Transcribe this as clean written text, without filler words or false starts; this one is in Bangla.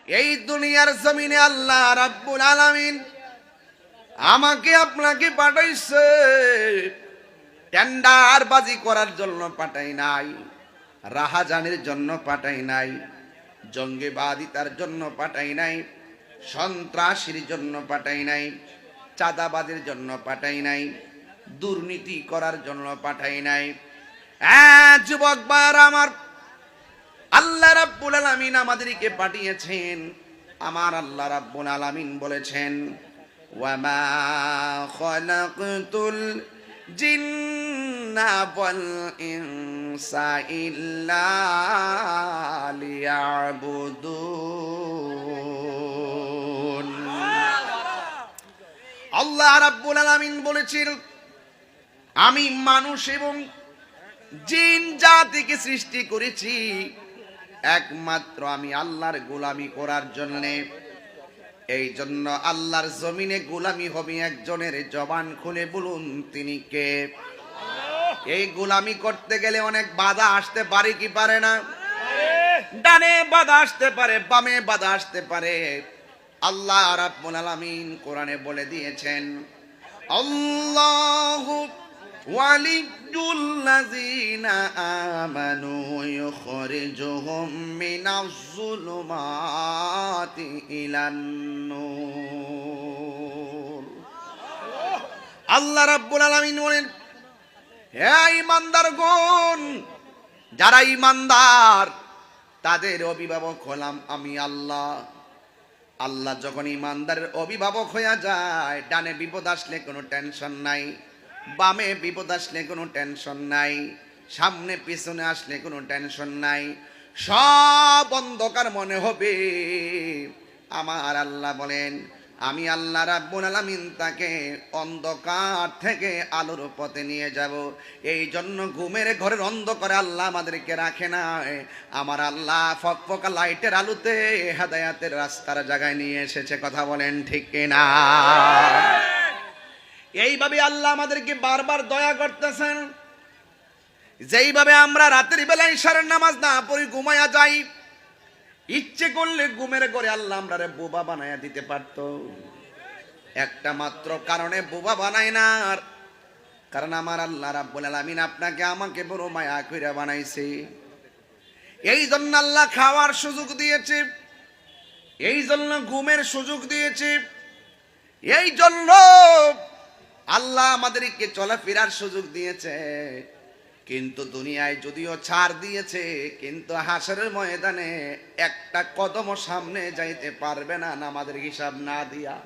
এই দুনিয়ার জমিনে আল্লাহ রাব্বুল আলামিন আমাকে আপনাকে পাঠাইছে টেন্ডারবাজি করার জন্য পাঠাই নাই, রাহাজানির জন্য পাঠাই নাই, জঙ্গিবাদিতার জন্য পাঠাই নাই, সন্ত্রাসীর জন্য পাঠাই নাই, চাঁদাবাদের জন্য পাঠাই নাই, দুর্নীতি করার জন্য পাঠাই নাই। যুবক ভাইরা আমার, আল্লাহ রাব্বুল আলামিন আমাদেরকে পাঠিয়েছেন। আমার আল্লাহ রাব্বুল আলামিন বলেছেন, ওয়ামা খালাকতুল জিন্না ওয়াল ইনসা ইল্লা লিয়াবুদুন। আল্লাহ রাব্বুল আলামিন বলেছেন, আমি মানুষ এবং জিন জাতিকে সৃষ্টি করেছি একমাত্র আমি আল্লাহর গোলামি করার জন্য। এই জন্য আল্লাহর জমিনে গোলামি হবে একজনের। জবান খুলে বলুন তিনি কে? এই গোলামি করতে গেলে অনেক বাধা আসতে পারে কি পারে না? ডানে বাধা আসতে পারে, বামে বাধা আসতে পারে। আল্লাহ রাব্বুল আলামিন কোরআনে বলে দিয়েছেন, আল্লাহু ওয়ালিয়ুল্লাযীনা আমানু ইউখরিজুহুম মিনাজ-যুলুমাতি ইলান-নূর। আল্লাহ রাব্বুল আলামিন বলেন, হে ঈমানদারগণ, যারা ঈমানদার তাদের অভিভাবক হলাম আমি আল্লাহ। আল্লাহ যখন ঈমানদারের অভিভাবক হয়ে যায়, ডানে বিপদ আসলে কোনো টেনশন নাই, বামে বিপদ আসলে কোনো টেনশন নাই, সামনে পিছনে আসলে কোনো টেনশন নাই, সব অন্ধকার মনে হবে। আমার আল্লাহ বলেন, আমি আল্লাহ রাব্বুল আলামিন তাকে অন্ধকার থেকে আলোর পথে নিয়ে যাব। এই জন্য ঘুমের ঘরের অন্ধকারে আল্লাহ আমাদেরকে রাখে না। আমার আল্লাহ ফকফকা লাইটের আলোতে হেদায়েতের রাস্তার জায়গায় নিয়ে এসেছে। কথা বলেন ঠিক কিনা? এইভাবে আল্লাহ আমাদেরকে বারবার দয়া করতেছেন। যেইভাবে আমরা রাতের বেলায় ইশারের নামাজ না পড়ি ঘুমায়া যাই, ইচ্ছে করলে ঘুমের ঘরে আল্লাহ আমরারে বোবা বানায়া দিতে পারতো। একটা মাত্র কারণে বোবা বানায় না, কারণ আমার আল্লাহ রাব্বুল আলামিন আপনাকে আমাকে বড় মায়া কইরা বানাইছে। এই জন্য আল্লাহ খাওয়ার সুযোগ দিয়েছে, এই জন্য ঘুমের সুযোগ দিয়েছে, এই জন্য আল্লাহ আমাদেরকে চলাফেরার সুযোগ দিয়েছে। কিন্তু দুনিয়ায় যদিও ছাড় দিয়েছে, কিন্তু হাসরের ময়দানে একটা কদম সামনে যাইতে পারবে না আমাদের হিসাব না দিয়া।